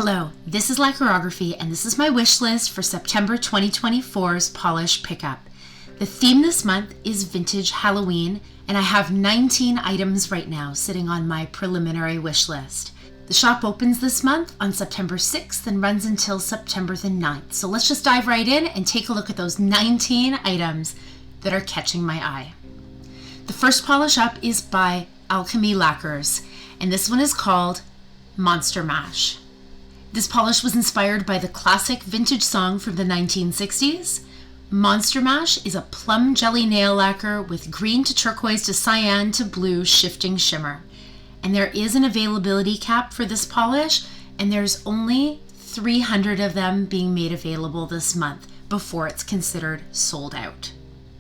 Hello, this is Lacquerography, and this is my wish list for September 2024's Polish Pickup. The theme this month is Vintage Halloween, and I have 19 items right now sitting on my preliminary wish list. The shop opens this month on September 6th and runs until September the 9th. So let's just dive right in and take a look at those 19 items that are catching my eye. The first polish up is by Alchemy Lacquers, and this one is called Monster Mash. This polish was inspired by the classic vintage song from the 1960s. Monster Mash is a plum jelly nail lacquer with green to turquoise to cyan to blue shifting shimmer. And there is an availability cap for this polish, and there's only 300 of them being made available this month before it's considered sold out.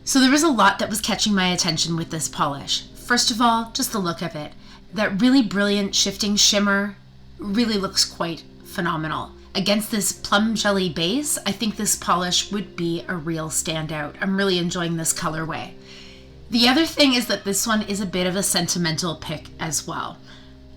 So there was a lot that was catching my attention with this polish. First of all, just the look of it. That really brilliant shifting shimmer really looks quite phenomenal. Against this plum jelly base, I think this polish would be a real standout. I'm really enjoying this colorway. The other thing is that this one is a bit of a sentimental pick as well.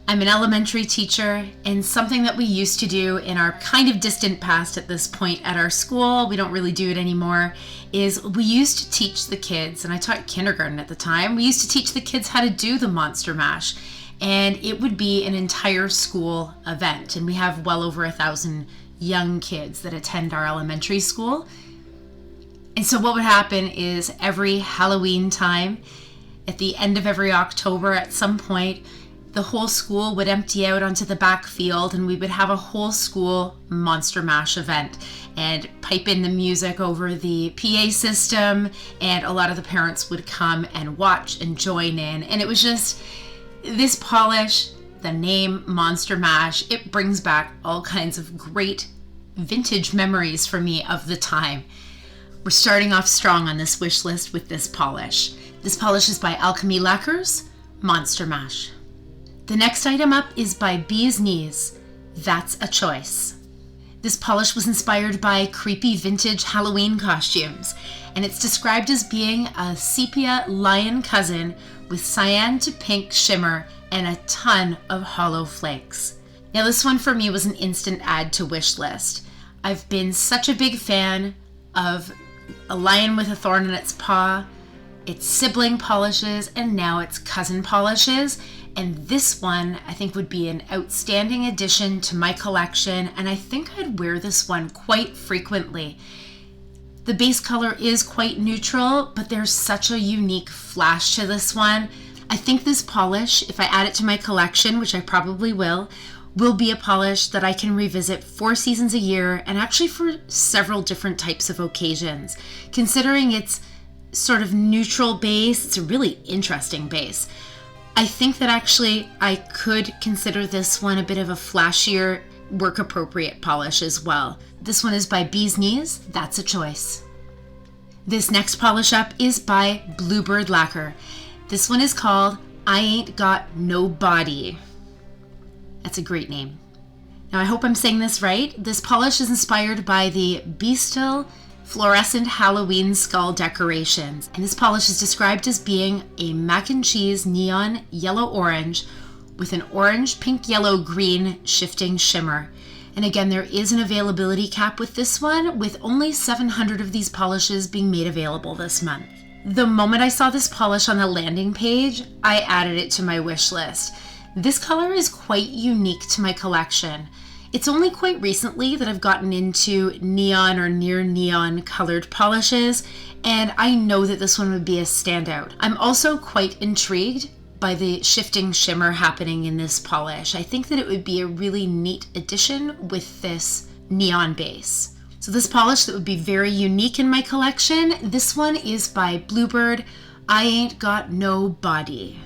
I'm an elementary teacher, and something that we used to do in our kind of distant past at this point at our school, we don't really do it anymore, is we used to teach the kids, and I taught kindergarten at the time, we used to teach the kids how to do the Monster Mash. And it would be an entire school event. And we have well over 1,000 young kids that attend our elementary school. And so what would happen is every Halloween time, at the end of every October at some point, the whole school would empty out onto the back field and we would have a whole school Monster Mash event and pipe in the music over the PA system. And a lot of the parents would come and watch and join in. And it was just... this polish, the name Monster Mash, it brings back all kinds of great vintage memories for me of the time. We're starting off strong on this wish list with this polish. This polish is by Alchemy Lacquers, Monster Mash. The next item up is by Bee's Knees, That's a Choice. This polish was inspired by creepy vintage Halloween costumes, and it's described as being a sepia lion cousin with cyan to pink shimmer and a ton of hollow flakes. Now this one for me was an instant add to wish list. I've been such a big fan of a lion with a thorn in its paw, its sibling polishes, and now its cousin polishes. And this one I think would be an outstanding addition to my collection, and I think I'd wear this one quite frequently. The base color is quite neutral, but there's such a unique flash to this one. I think this polish, if I add it to my collection, which I probably will be a polish that I can revisit 4 seasons a year and actually for several different types of occasions. Considering its sort of neutral base, it's a really interesting base. I think that actually I could consider this one a bit of a flashier, work-appropriate polish as well. This one is by Bee's Knees, That's a Choice. This next polish up is by Bluebird Lacquer. This one is called I Ain't Got No Body. That's a great name. Now I hope I'm saying this right. This polish is inspired by the Bestial fluorescent Halloween skull decorations, and this polish is described as being a mac and cheese neon yellow-orange with an orange, pink, yellow, green shifting shimmer. And again, there is an availability cap with this one, with only 700 of these polishes being made available this month. The moment I saw this polish on the landing page, I added it to my wish list. This color is quite unique to my collection. It's only quite recently that I've gotten into neon or near neon colored polishes, and I know that this one would be a standout. I'm also quite intrigued by the shifting shimmer happening in this polish. I think that it would be a really neat addition with this neon base. So this polish that would be very unique in my collection, this one is by Bluebird, I Ain't Got No Body.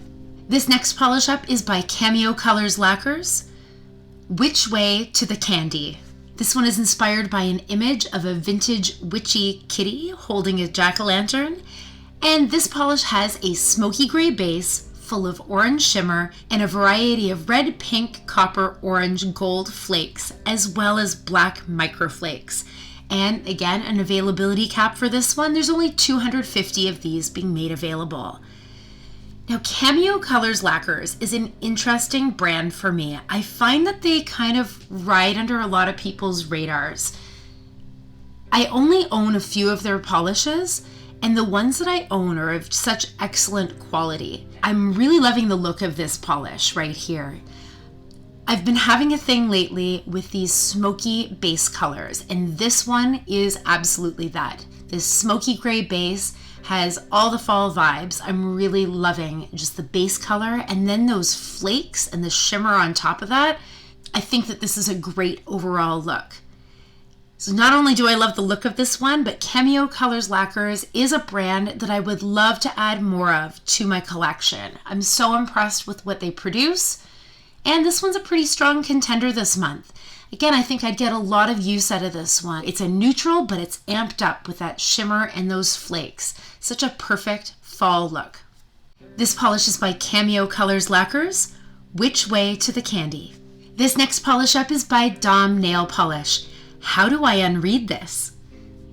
This next polish up is by Cameo Colors Lacquers, Which Way to the Candy. This one is inspired by an image of a vintage witchy kitty holding a jack-o'-lantern, and this polish has a smoky gray base full of orange shimmer and a variety of red, pink, copper, orange, gold flakes, as well as black microflakes. And again, an availability cap for this one. There's only 250 of these being made available. Now, Cameo Colors Lacquers is an interesting brand for me. I find that they kind of ride under a lot of people's radars. I only own a few of their polishes, and the ones that I own are of such excellent quality. I'm really loving the look of this polish right here. I've been having a thing lately with these smoky base colors, and this one is absolutely that. This smoky gray base has all the fall vibes. I'm really loving just the base color, and then those flakes and the shimmer on top of that. I think that this is a great overall look. So not only do I love the look of this one, but Cameo Colors Lacquers is a brand that I would love to add more of to my collection. I'm so impressed with what they produce, and this one's a pretty strong contender this month. Again, I think I'd get a lot of use out of this one. It's a neutral, but it's amped up with that shimmer and those flakes. Such a perfect fall look. This polish is by Cameo Colors Lacquers, Which Way to the Candy. This next polish up is by Dom Nail Polish. How do I unread this?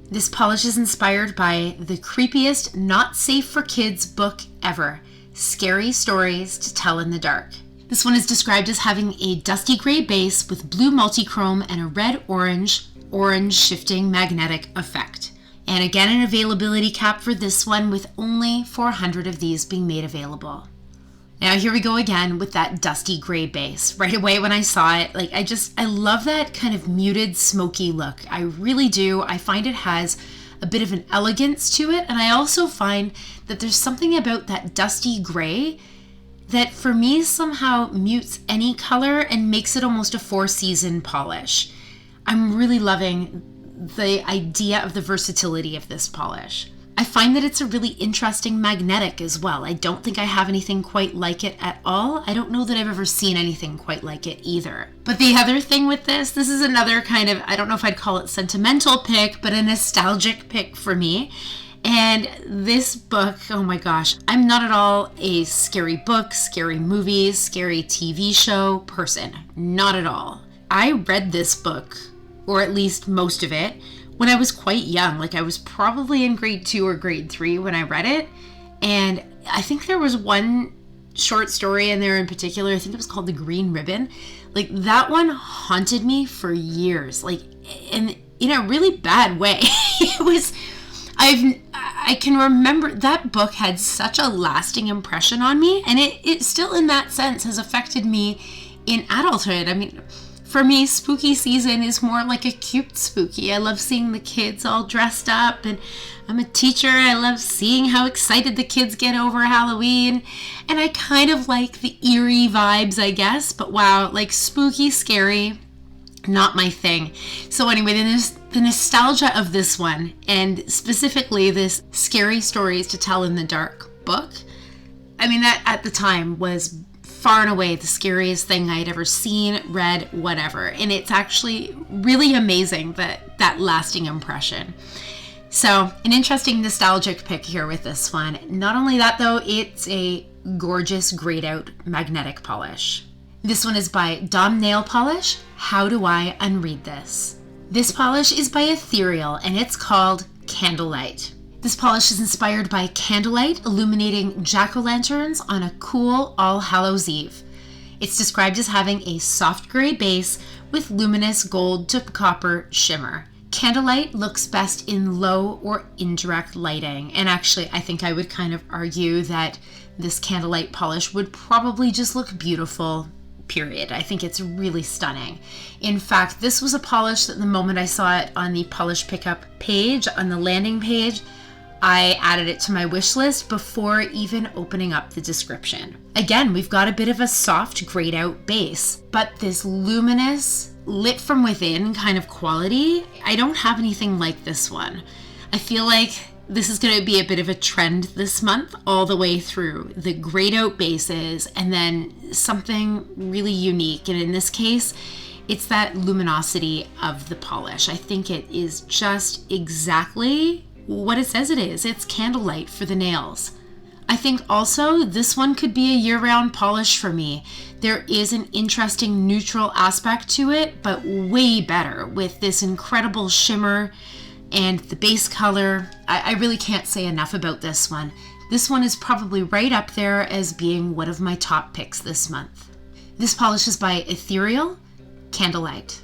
This polish is inspired by the creepiest not safe for kids book ever, Scary Stories to Tell in the Dark. This one is described as having a dusty gray base with blue multichrome and a red-orange shifting magnetic effect. And again, an availability cap for this one with only 400 of these being made available. Now here we go again with that dusty gray base. Right away when I saw it, I love that kind of muted smoky look. I really do. I find it has a bit of an elegance to it, and I also find that there's something about that dusty gray that for me somehow mutes any color and makes it almost a four-season polish. I'm really loving the idea of the versatility of this polish. I find that it's a really interesting magnetic as well. I don't think I have anything quite like it at all. I don't know that I've ever seen anything quite like it either. But the other thing with this is another kind of, I don't know if I'd call it sentimental pick, but a nostalgic pick for me. And this book, oh my gosh, I'm not at all a scary book, scary movies, scary TV show person. Not at all. I read this book, or at least most of it, when I was quite young. I was probably in grade 2 or grade 3 when I read it. And I think there was one short story in there in particular, I think it was called The Green Ribbon. That one haunted me for years, and in a really bad way. I can remember that book had such a lasting impression on me, and it still in that sense has affected me in adulthood. I mean, for me, spooky season is more like a cute spooky. I love seeing the kids all dressed up, and I'm a teacher. I love seeing how excited the kids get over Halloween, and I kind of like the eerie vibes, I guess, but wow, spooky, scary, not my thing. So anyway, the nostalgia of this one, and specifically this Scary Stories to Tell in the Dark book, I mean, that at the time was far and away the scariest thing I had ever seen, read, whatever. And it's actually really amazing that lasting impression. So an interesting nostalgic pick here with this one. Not only that though, it's a gorgeous grayed out magnetic polish. This one is by Dom Nail Polish. How do I unread this? This polish is by Ethereal, and it's called Candlelight. This polish is inspired by candlelight illuminating jack-o'-lanterns on a cool All Hallows Eve. It's described as having a soft gray base with luminous gold to copper shimmer. Candlelight looks best in low or indirect lighting, and actually I think I would kind of argue that this candlelight polish would probably just look beautiful, period. I think it's really stunning. In fact, this was a polish that the moment I saw it on the Polish Pickup page, on the landing page, I added it to my wish list before even opening up the description. Again, we've got a bit of a soft grayed out base, but this luminous, lit from within kind of quality, I don't have anything like this one. I feel like this is going to be a bit of a trend this month, all the way through the grayed out bases and then something really unique. And in this case, it's that luminosity of the polish. I think it is just exactly what it says it is. It's candlelight for the nails. I think also this one could be a year-round polish for me. There is an interesting neutral aspect to it, but way better with this incredible shimmer and the base color. I really can't say enough about this one. This one is probably right up there as being one of my top picks this month. This polish is by Ethereal Candlelight.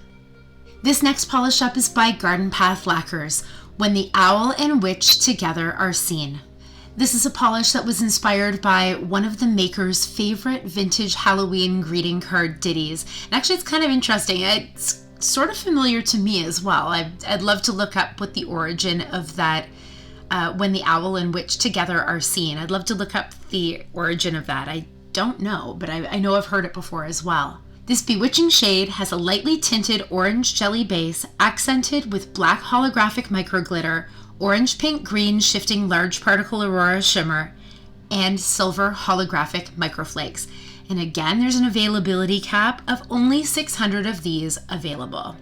This next polish up is by Garden Path Lacquers, When the Owl and Witch Together Are Seen. This is a polish that was inspired by one of the maker's favorite vintage Halloween greeting card ditties. And actually, it's kind of interesting. It's sort of familiar to me as well. I'd love to look up what the origin of that When the Owl and Witch Together Are Seen. I'd love to look up the origin of that. I don't know, but I know I've heard it before as well. This bewitching shade has a lightly tinted orange jelly base accented with black holographic micro glitter, orange, pink, green shifting large particle aurora shimmer, and silver holographic microflakes. And again, there's an availability cap of only 600 of these available.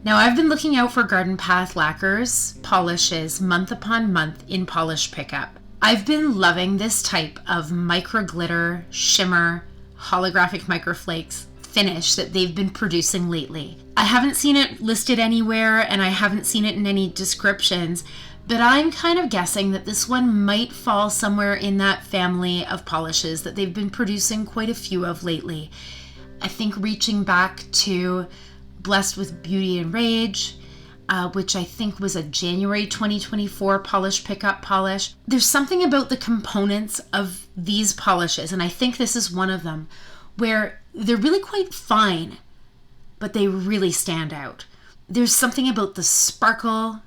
Now, I've been looking out for Garden Path Lacquers polishes month upon month in Polish Pickup. I've been loving this type of micro glitter, shimmer, holographic microflakes finish that they've been producing lately. I haven't seen it listed anywhere and I haven't seen it in any descriptions, but I'm kind of guessing that this one might fall somewhere in that family of polishes that they've been producing quite a few of lately. I think reaching back to Blessed with Beauty and Rage, which I think was a January 2024 Polish Pickup polish. There's something about the components of these polishes, and I think this is one of them, where they're really quite fine, but they really stand out. There's something about the sparkle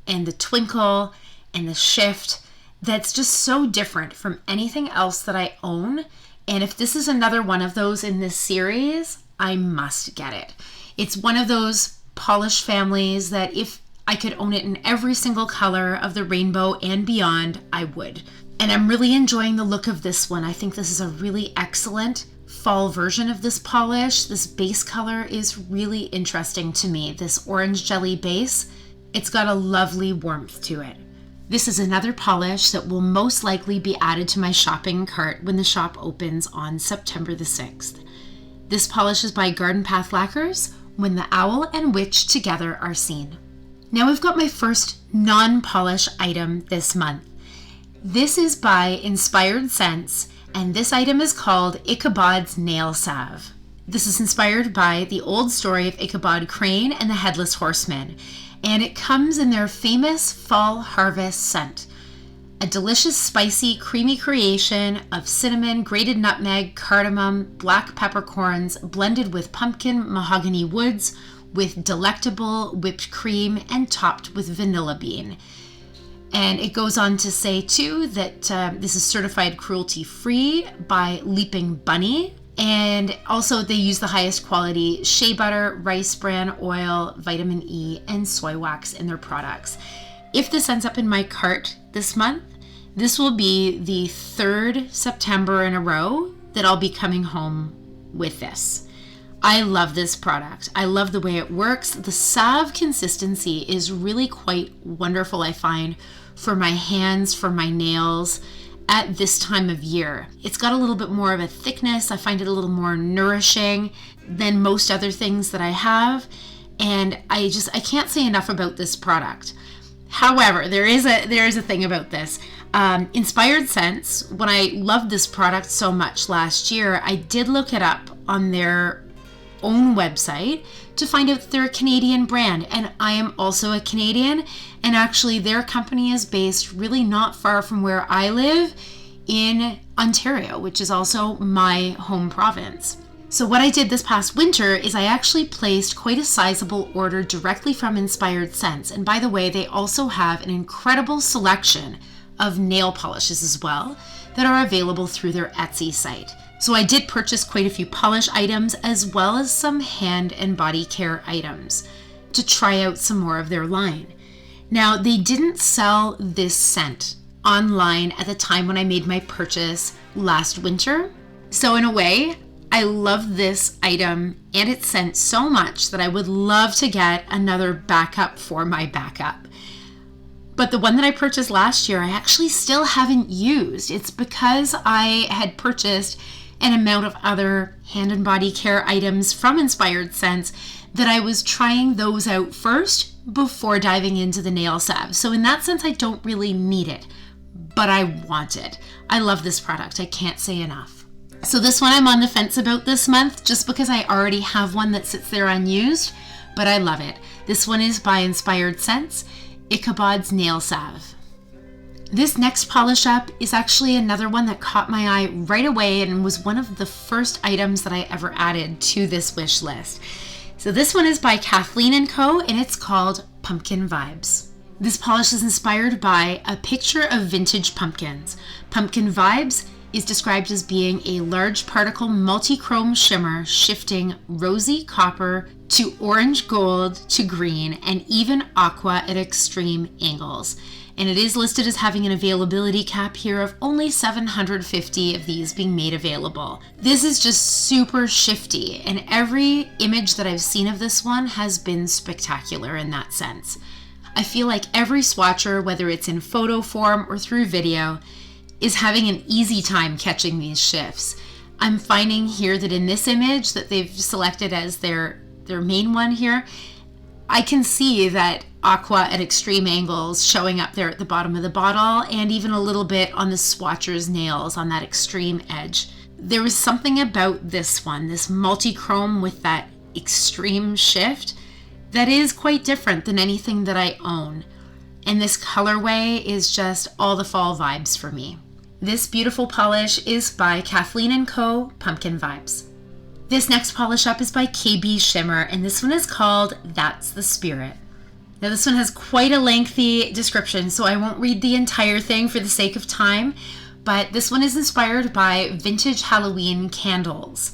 and the twinkle and the shift that's just so different from anything else that I own. And if this is another one of those in this series, I must get it. It's one of those polish families that if I could own it in every single color of the rainbow and beyond, I would. And I'm really enjoying the look of this one. I think this is a really excellent fall version of this polish. This base color is really interesting to me. This orange jelly base, it's got a lovely warmth to it. This is another polish that will most likely be added to my shopping cart when the shop opens on September the 6th. This polish is by Garden Path Lacquers, When the Owl and Witch Together Are Seen. Now we've got my first non-polish item this month. This is by Inspired Scents, and this item is called Ichabod's Nail Salve. This is inspired by the old story of Ichabod Crane and the Headless Horseman, and it comes in their famous fall harvest scent. A delicious, spicy, creamy creation of cinnamon, grated nutmeg, cardamom, black peppercorns, blended with pumpkin mahogany woods, with delectable whipped cream and topped with vanilla bean. And it goes on to say, too, that this is certified cruelty-free by Leaping Bunny. And also they use the highest quality shea butter, rice bran oil, vitamin E, and soy wax in their products. If this ends up in my cart this month, this will be the 3rd September in a row that I'll be coming home with this. I love this product. I love the way it works. The salve consistency is really quite wonderful, I find, for my hands, for my nails at this time of year. It's got a little bit more of a thickness. I find it a little more nourishing than most other things that I have. And I can't say enough about this product. However, there is a thing about this. Inspired Scents, when I loved this product so much last year, I did look it up on their own website to find out that they're a Canadian brand, and I am also a Canadian, and actually their company is based really not far from where I live in Ontario, which is also my home province. So what I did this past winter is I actually placed quite a sizable order directly from Inspired Scents, and by the way, they also have an incredible selection of nail polishes as well that are available through their Etsy site. So I did purchase quite a few polish items as well as some hand and body care items to try out some more of their line. Now, they didn't sell this scent online at the time when I made my purchase last winter. So in a way, I love this item and its scent so much that I would love to get another backup for my backup. But the one that I purchased last year, I actually still haven't used. It's because I had purchased an amount of other hand and body care items from Inspired Scents that I was trying those out first before diving into the nail salve. So in that sense, I don't really need it. but I want it. I love this product. I can't say enough. So this one I'm on the fence about this month just because I already have one that sits there unused, but I love it. This one is by Inspired Scents, Ichabod's Nail Salve. This next polish up is actually another one that caught my eye right away and was one of the first items that I ever added to this wish list. So this one is by Kathleen & Co. and it's called Pumpkin Vibes. This polish is inspired by a picture of vintage pumpkins. Pumpkin Vibes is described as being a large particle multi-chrome shimmer shifting rosy copper to orange gold to green and even aqua at extreme angles. And it is listed as having an availability cap here of only 750 of these being made available. This is just super shifty, and every image that I've seen of this one has been spectacular in that sense. I feel like every swatcher, whether it's in photo form or through video, is having an easy time catching these shifts. I'm finding here that in this image that they've selected as their main one here, I can see that aqua at extreme angles showing up there at the bottom of the bottle and even a little bit on the swatcher's nails on that extreme edge. There was something about this one, this multi-chrome with that extreme shift, that is quite different than anything that I own. And this colorway is just all the fall vibes for me. This beautiful polish is by Kathleen & Co. Pumpkin Vibes. This next polish up is by KB Shimmer, and this one is called That's the Spirit. Now this one has quite a lengthy description, so I won't read the entire thing for the sake of time, but this one is inspired by vintage Halloween candles.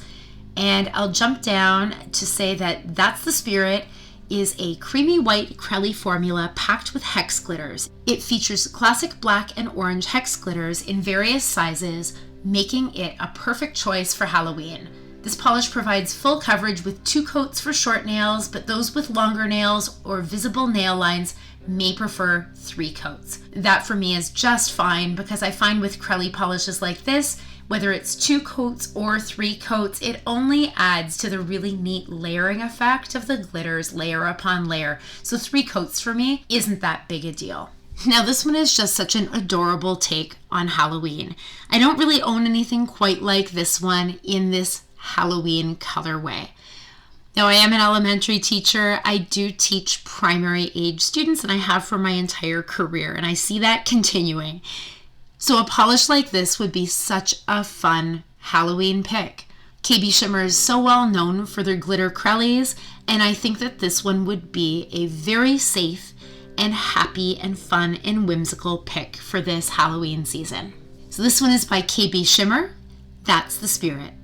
And I'll jump down to say that That's the Spirit is a creamy white Crelly formula packed with hex glitters. It features classic black and orange hex glitters in various sizes, making it a perfect choice for Halloween. This polish provides full coverage with 2 coats for short nails, but those with longer nails or visible nail lines may prefer 3 coats. That for me is just fine because I find with Crelly polishes like this, whether it's 2 coats or 3 coats, it only adds to the really neat layering effect of the glitters layer upon layer. So 3 coats for me isn't that big a deal. Now this one is just such an adorable take on Halloween. I don't really own anything quite like this one in this Halloween colorway. Now I am an elementary teacher. I do teach primary age students and I have for my entire career, and I see that continuing. So a polish like this would be such a fun Halloween pick. KB Shimmer is so well known for their glitter Crellys, and I think that this one would be a very safe and happy and fun and whimsical pick for this Halloween season. So this one is by KB Shimmer. That's the Spirit.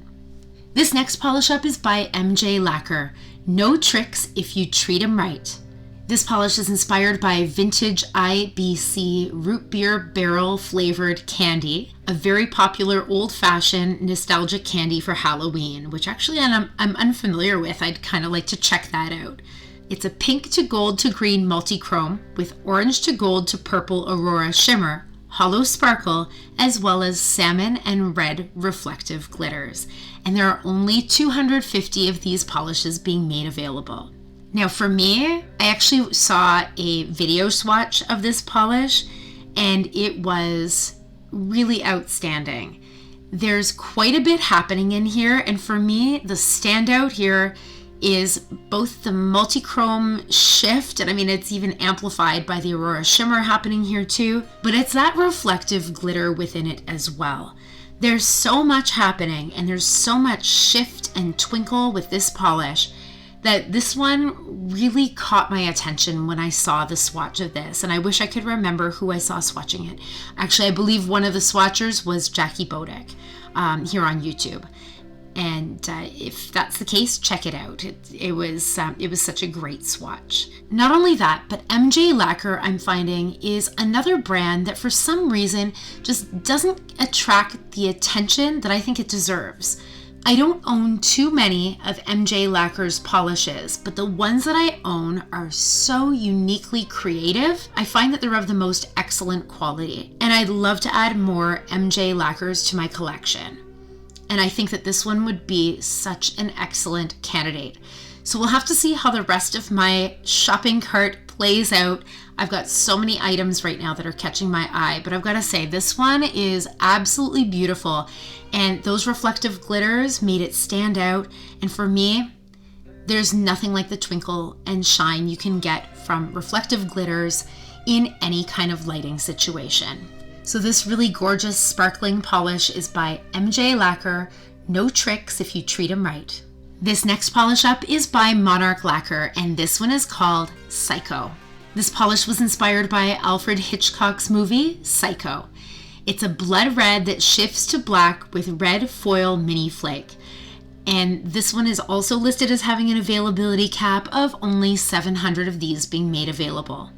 This next polish up is by MJ Lacquer. No tricks if you treat 'em right. This polish is inspired by vintage IBC root beer barrel flavored candy, a very popular old-fashioned nostalgic candy for Halloween, which actually I'm unfamiliar with. I'd kind of like to check that out. It's a pink to gold to green multi-chrome with orange to gold to purple aurora shimmer, hollow sparkle, as well as salmon and red reflective glitters. And there are only 250 of these polishes being made available. Now for me, I actually saw a video swatch of this polish and it was really outstanding. There's quite a bit happening in here, and for me, the standout here is both the multi-chrome shift, and I mean it's even amplified by the aurora shimmer happening here too, but it's that reflective glitter within it as well. There's so much happening and there's so much shift and twinkle with this polish that this one really caught my attention when I saw the swatch of this, and I wish I could remember who I saw swatching it. Actually, I believe one of the swatchers was Jackie Bodick here on YouTube. And if that's the case, check it out. It was such a great swatch. Not only that, but MJ Lacquer, I'm finding, is another brand that for some reason just doesn't attract the attention that I think it deserves. I don't own too many of MJ Lacquer's polishes, but the ones that I own are so uniquely creative. I find that they're of the most excellent quality, and I'd love to add more MJ Lacquers to my collection. And I think that this one would be such an excellent candidate. So we'll have to see how the rest of my shopping cart plays out. I've got so many items right now that are catching my eye, but I've got to say this one is absolutely beautiful, and those reflective glitters made it stand out. And for me, there's nothing like the twinkle and shine you can get from reflective glitters in any kind of lighting situation. So this really gorgeous sparkling polish is by MJ Lacquer. No tricks if you treat them right. This next polish up is by Monarch Lacquer, and this one is called Psycho. This polish was inspired by Alfred Hitchcock's movie, Psycho. It's a blood red that shifts to black with red foil mini flake. And this one is also listed as having an availability cap of only 700 of these being made available.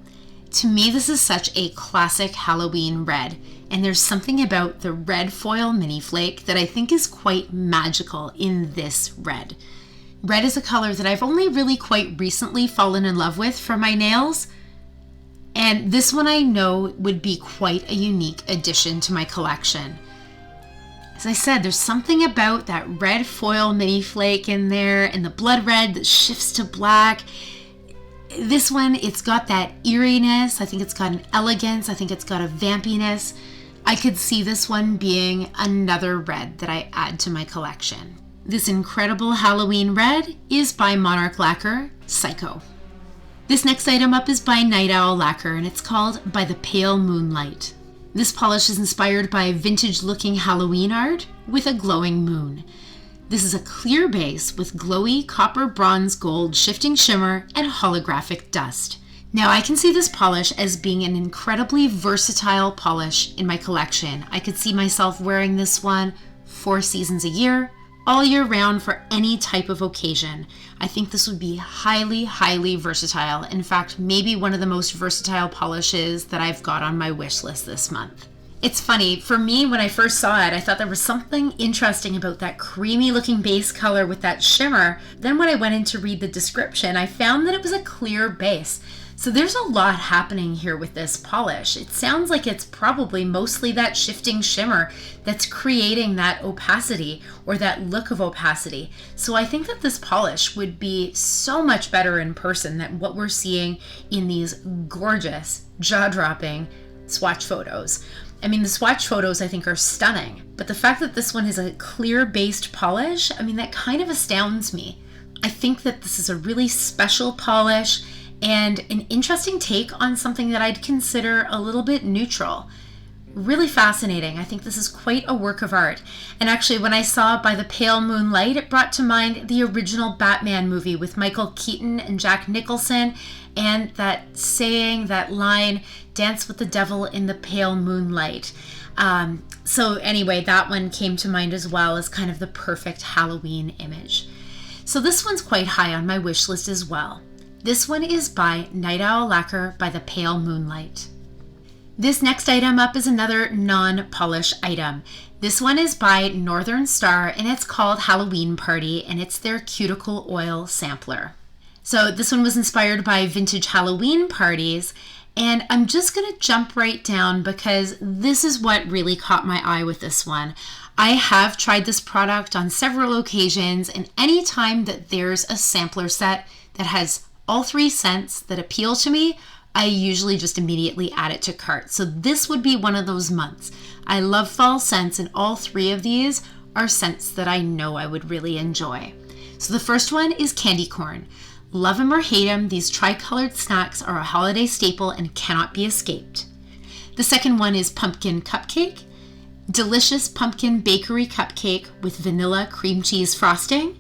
To me, this is such a classic Halloween red, and there's something about the red foil mini flake that I think is quite magical in this red. Red is a color that I've only really quite recently fallen in love with for my nails, and this one I know would be quite a unique addition to my collection. As I said, there's something about that red foil mini flake in there and the blood red that shifts to black. This one, it's got that eeriness. I think it's got an elegance. I think it's got a vampiness. I could see this one being another red that I add to my collection. This incredible Halloween red is by Monarch Lacquer, Psycho. This next item up is by Night Owl Lacquer, and it's called By the Pale Moonlight. This polish is inspired by vintage-looking Halloween art with a glowing moon. This is a clear base with glowy copper, bronze, gold, shifting shimmer, and holographic dust. Now I can see this polish as being an incredibly versatile polish in my collection. I could see myself wearing this one 4 seasons a year, all year round for any type of occasion. I think this would be highly, highly versatile. In fact, maybe one of the most versatile polishes that I've got on my wish list this month. It's funny, for me, when I first saw it, I thought there was something interesting about that creamy looking base color with that shimmer. Then when I went in to read the description, I found that it was a clear base. So there's a lot happening here with this polish. It sounds like it's probably mostly that shifting shimmer that's creating that opacity or that look of opacity. So I think that this polish would be so much better in person than what we're seeing in these gorgeous, jaw-dropping swatch photos. I mean, the swatch photos I think are stunning, but the fact that this one is a clear based polish, I mean, that kind of astounds me. I think that this is a really special polish and an interesting take on something that I'd consider a little bit neutral. Really fascinating. I think this is quite a work of art. And actually, when I saw By the Pale Moonlight, it brought to mind the original Batman movie with Michael Keaton and Jack Nicholson, and that saying, that line, "Dance with the devil in the pale moonlight." So anyway, that one came to mind as well as kind of the perfect Halloween image. So this one's quite high on my wish list as well. This one is by Night Owl Lacquer, By the Pale Moonlight. This next item up is another non-polish item. This one is by Northern Star, and it's called Halloween Party, and it's their cuticle oil sampler. So this one was inspired by vintage Halloween parties, and I'm just going to jump right down because this is what really caught my eye with this one. I have tried this product on several occasions, and anytime that there's a sampler set that has all 3 scents that appeal to me, I usually just immediately add it to cart. So this would be one of those months. I love fall scents, and all 3 of these are scents that I know I would really enjoy. So the first one is candy corn. Love them or hate them, these tri-colored snacks are a holiday staple and cannot be escaped. The second one is pumpkin cupcake. Delicious pumpkin bakery cupcake with vanilla cream cheese frosting.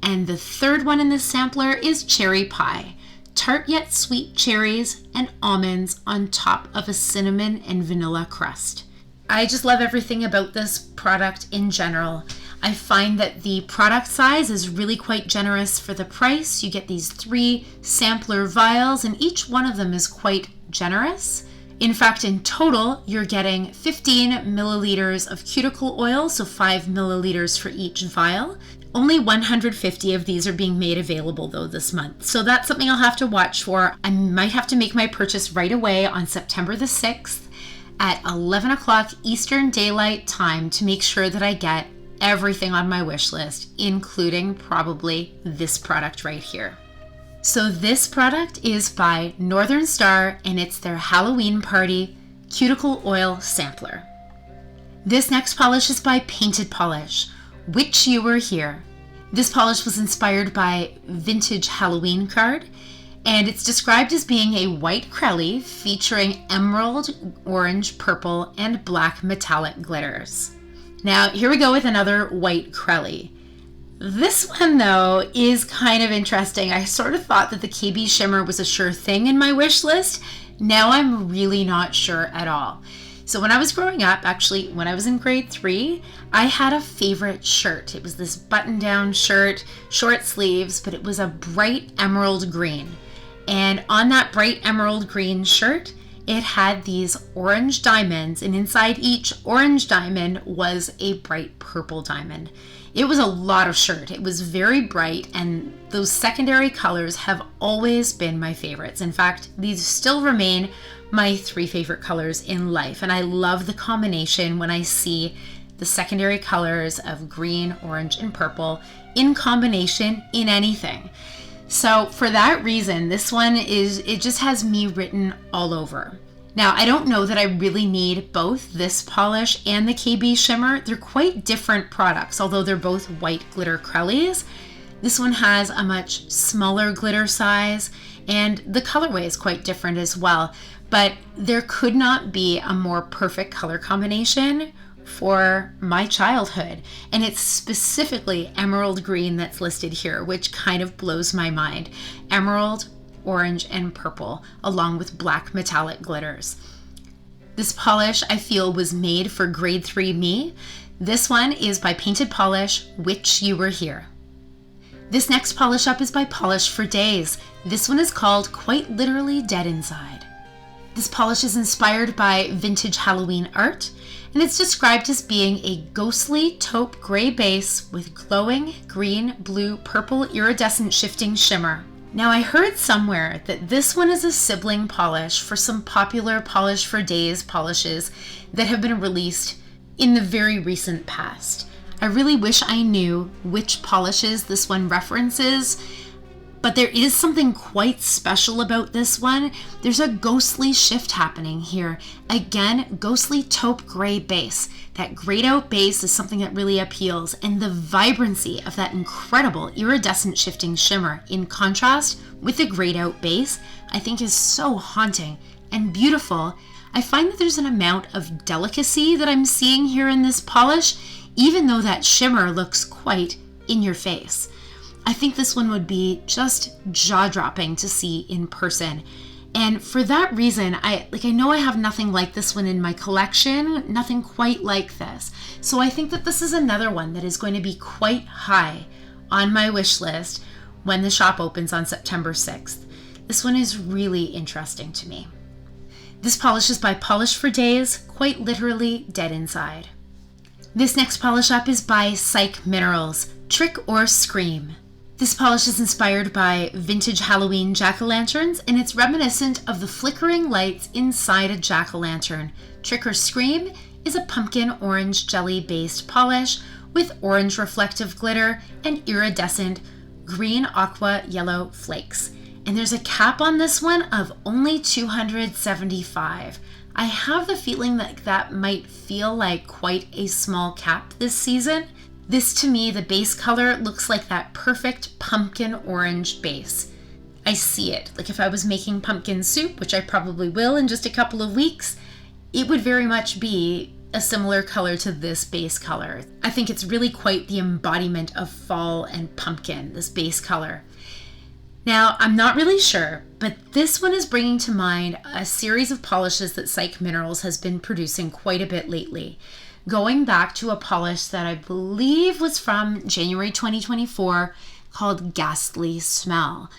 And the third one in this sampler is cherry pie. Tart yet sweet cherries and almonds on top of a cinnamon and vanilla crust. I just love everything about this product in general. I find that the product size is really quite generous for the price. You get these 3 sampler vials, and each one of them is quite generous. In fact, in total, you're getting 15 milliliters of cuticle oil, so 5 milliliters for each vial. Only 150 of these are being made available though this month. So that's something I'll have to watch for. I might have to make my purchase right away on September the 6th at 11 o'clock Eastern Daylight Time to make sure that I get everything on my wish list, including probably this product right here. So this product is by Northern Star, and it's their Halloween Party Cuticle Oil Sampler. This next polish is by Painted Polish, Which You Were Here. This polish was inspired by Vintage Halloween card, and it's described as being a white crelly featuring emerald, orange, purple, and black metallic glitters. Now, here we go with another white crelly. This one, though, is kind of interesting. I sort of thought that the KB Shimmer was a sure thing in my wish list. Now I'm really not sure at all. So when I was growing up, actually, when I was in grade 3, I had a favorite shirt. It was this button-down shirt, short sleeves, but it was a bright emerald green. And on that bright emerald green shirt, it had these orange diamonds, and inside each orange diamond was a bright purple diamond. It was a lot of shirt. It was very bright, and those secondary colors have always been my favorites. In fact, these still remain my 3 favorite colors in life, and I love the combination when I see the secondary colors of green, orange, and purple in combination in anything. So for that reason, this one it just has me written all over. Now, I don't know that I really need both this polish and the KB Shimmer. They're quite different products, although they're both white glitter crellies. This one has a much smaller glitter size, and the colorway is quite different as well. But there could not be a more perfect color combination for my childhood. And it's specifically emerald green that's listed here, which kind of blows my mind. Emerald, orange, and purple, along with black metallic glitters. This polish, I feel, was made for grade 3 me. This one is by Painted Polish, Which You Were Here. This next polish up is by Polish for Days. This one is called Quite Literally Dead Inside. This polish is inspired by vintage Halloween art, and it's described as being a ghostly taupe gray base with glowing green, blue, purple iridescent shifting shimmer. Now, I heard somewhere that this one is a sibling polish for some popular Polish for Days polishes that have been released in the very recent past. I really wish I knew which polishes this one references, but there is something quite special about this one. There's a ghostly shift happening here. Again, ghostly taupe gray base. That grayed out base is something that really appeals, and the vibrancy of that incredible iridescent shifting shimmer in contrast with the grayed out base, I think is so haunting and beautiful. I find that there's an amount of delicacy that I'm seeing here in this polish, even though that shimmer looks quite in your face. I think this one would be just jaw-dropping to see in person. And for that reason, I know I have nothing like this one in my collection, nothing quite like this. So I think that this is another one that is going to be quite high on my wish list when the shop opens on September 6th. This one is really interesting to me. This polish is by Polish for Days, Quite Literally Dead Inside. This next polish up is by Psych Minerals, Trick or Scream. This polish is inspired by vintage Halloween jack-o'-lanterns, and it's reminiscent of the flickering lights inside a jack-o'-lantern. Trick or Scream is a pumpkin orange jelly-based polish with orange reflective glitter and iridescent green aqua yellow flakes. And there's a cap on this one of only 275. I have the feeling that might feel like quite a small cap this season. This, to me, the base color looks like that perfect pumpkin orange base. I see it. Like if I was making pumpkin soup, which I probably will in just a couple of weeks, it would very much be a similar color to this base color. I think it's really quite the embodiment of fall and pumpkin, this base color. Now, I'm not really sure, but this one is bringing to mind a series of polishes that Psych Minerals has been producing quite a bit lately. Going back to a polish that I believe was from January 2024 called Ghastly Smell.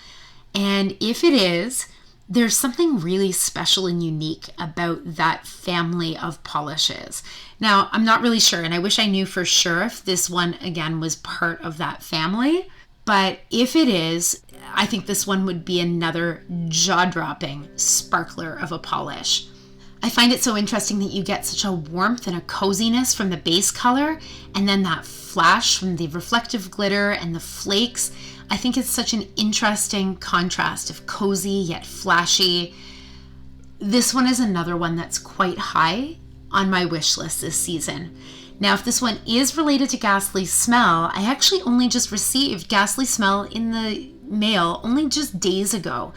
And if it is, there's something really special and unique about that family of polishes. Now, I'm not really sure, and I wish I knew for sure if this one, again, was part of that family. But if it is, I think this one would be another jaw-dropping sparkler of a polish. I find it so interesting that you get such a warmth and a coziness from the base color, and then that flash from the reflective glitter and the flakes. I think it's such an interesting contrast of cozy yet flashy. This one is another one that's quite high on my wish list this season. Now, if this one is related to Ghastly Smell, I actually only just received Ghastly Smell in the mail only just days ago.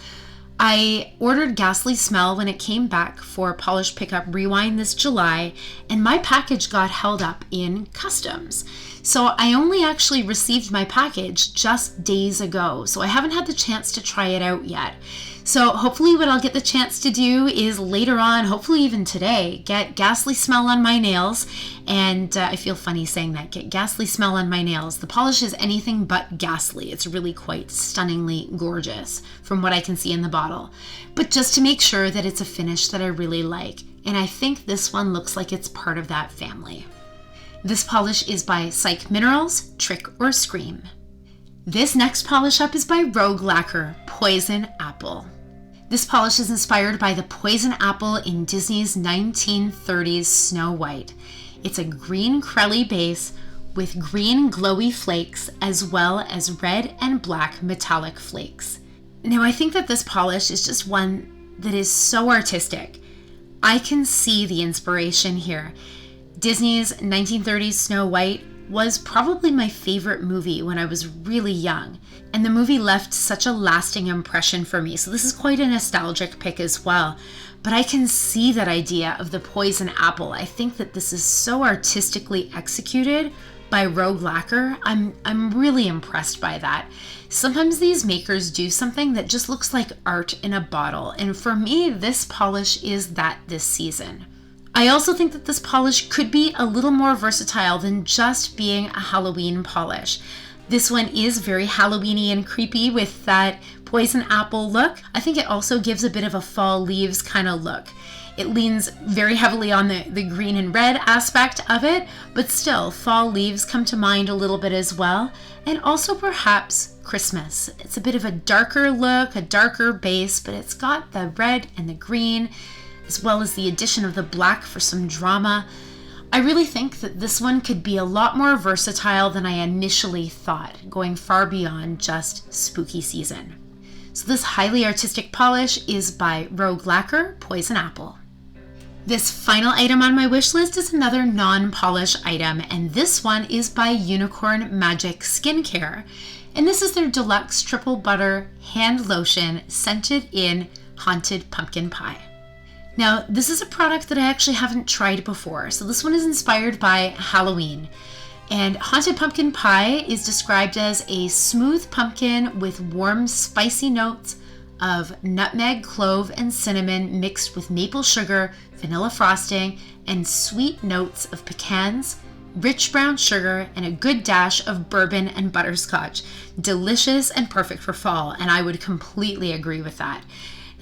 I ordered Ghastly Smell when it came back for Polish Pickup Rewind this July, and my package got held up in customs. So I only actually received my package just days ago, so I haven't had the chance to try it out yet. So hopefully what I'll get the chance to do is later on, hopefully even today, get Ghastly Smell on my nails. And I feel funny saying that, get Ghastly Smell on my nails. The polish is anything but ghastly. It's really quite stunningly gorgeous from what I can see in the bottle. But just to make sure that it's a finish that I really like. And I think this one looks like it's part of that family. This polish is by Psych Minerals, Trick or Scream. This next polish up is by Rogue Lacquer, Poison Apple. This polish is inspired by the poison apple in Disney's 1930s Snow White. It's a green crelly base with green glowy flakes as well as red and black metallic flakes. Now I think that this polish is just one that is so artistic. I can see the inspiration here. Disney's 1930s Snow White was probably my favorite movie when I was really young, and the movie left such a lasting impression for me. So this is quite a nostalgic pick as well, but I can see that idea of the poison apple. I think that this is so artistically executed by Rogue Lacquer. I'm really impressed by that. Sometimes these makers do something that just looks like art in a bottle, and for me, this polish is that this season. I also think that this polish could be a little more versatile than just being a Halloween polish. This one is very Halloween-y and creepy with that poison apple look. I think it also gives a bit of a fall leaves kind of look. It leans very heavily on the green and red aspect of it, but still, fall leaves come to mind a little bit as well. And also perhaps Christmas. It's a bit of a darker look, a darker base, but it's got the red and the green, as well as the addition of the black for some drama. I really think that this one could be a lot more versatile than I initially thought, going far beyond just spooky season. So this highly artistic polish is by Rogue Lacquer, Poison Apple. This final item on my wish list is another non-polish item, and this one is by Unicorn Magic Skincare. And this is their deluxe triple butter hand lotion scented in Haunted Pumpkin Pie. Now, this is a product that I actually haven't tried before. So this one is inspired by Halloween. And Haunted Pumpkin Pie is described as a smooth pumpkin with warm, spicy notes of nutmeg, clove, and cinnamon mixed with maple sugar, vanilla frosting, and sweet notes of pecans, rich brown sugar, and a good dash of bourbon and butterscotch. Delicious and perfect for fall, and I would completely agree with that.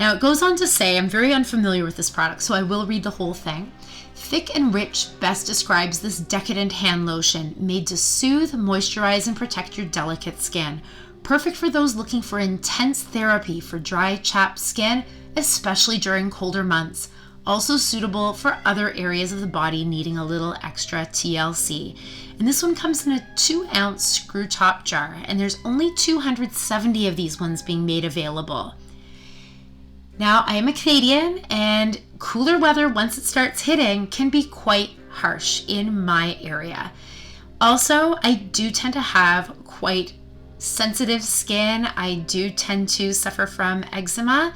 Now, it goes on to say, I'm very unfamiliar with this product, so I will read the whole thing. Thick and rich best describes this decadent hand lotion made to soothe, moisturize, and protect your delicate skin. Perfect for those looking for intense therapy for dry, chapped skin, especially during colder months. Also suitable for other areas of the body needing a little extra TLC. And this one comes in a 2-ounce screw top jar, and there's only 270 of these ones being made available. Now, I am a Canadian, and cooler weather, once it starts hitting, can be quite harsh in my area. Also, I do tend to have quite sensitive skin. I do tend to suffer from eczema,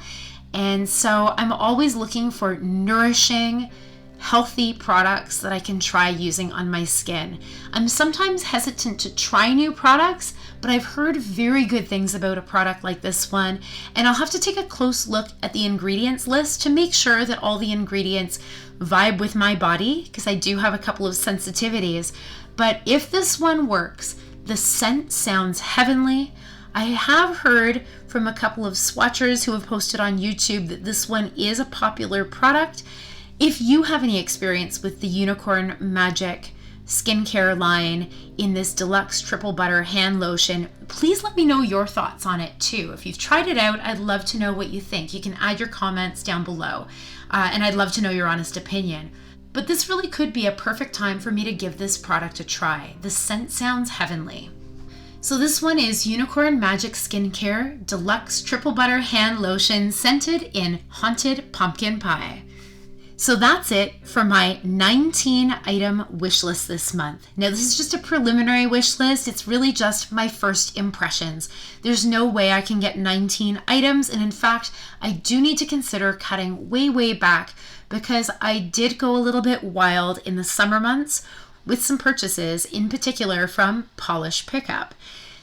and so I'm always looking for nourishing, healthy products that I can try using on my skin. I'm sometimes hesitant to try new products, but I've heard very good things about a product like this one, and I'll have to take a close look at the ingredients list to make sure that all the ingredients vibe with my body, because I do have a couple of sensitivities. But if this one works, the scent sounds heavenly. I have heard from a couple of swatchers who have posted on YouTube that this one is a popular product. If you have any experience with the Unicorn Magic skincare line in this deluxe triple butter hand lotion, please let me know your thoughts on it too. If you've tried it out, I'd love to know what you think. You can add your comments down below, and I'd love to know your honest opinion. But this really could be a perfect time for me to give this product a try. The scent sounds heavenly. So this one is Unicorn Magic Skincare Deluxe Triple Butter Hand Lotion scented in Haunted Pumpkin Pie. So that's it for my 19 item wish list this month. Now this is just a preliminary wish list. It's really just my first impressions. There's no way I can get 19 items, and in fact, I do need to consider cutting way back because I did go a little bit wild in the summer months with some purchases, in particular from Polish Pickup.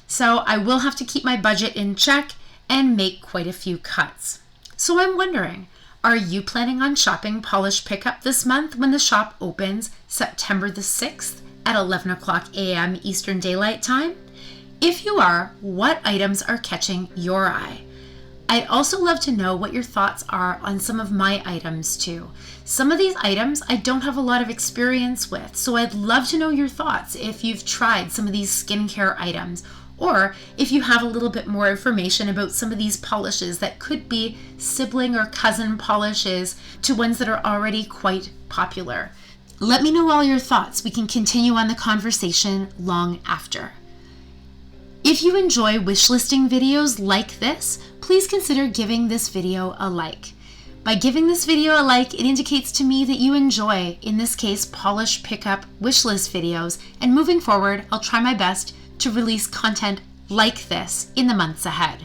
So I will have to keep my budget in check and make quite a few cuts. So I'm wondering, are you planning on shopping Polish Pickup this month when the shop opens September the 6th at 11 o'clock a.m. Eastern Daylight Time? If you are, what items are catching your eye? I'd also love to know what your thoughts are on some of my items too. Some of these items I don't have a lot of experience with, so I'd love to know your thoughts if you've tried some of these skincare items, or if you have a little bit more information about some of these polishes that could be sibling or cousin polishes to ones that are already quite popular. Let me know all your thoughts. We can continue on the conversation long after. If you enjoy wish listing videos like this, please consider giving this video a like. By giving this video a like, it indicates to me that you enjoy, in this case, Polish Pickup wishlist videos, and moving forward, I'll try my best to release content like this in the months ahead.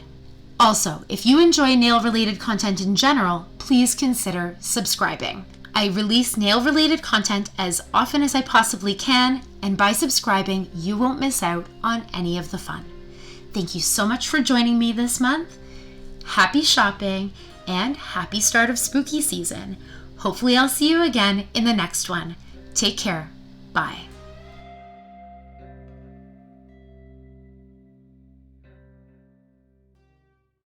Also, if you enjoy nail-related content in general, please consider subscribing. I release nail-related content as often as I possibly can, and by subscribing, you won't miss out on any of the fun. Thank you so much for joining me this month. Happy shopping and happy start of spooky season. Hopefully I'll see you again in the next one. Take care. Bye.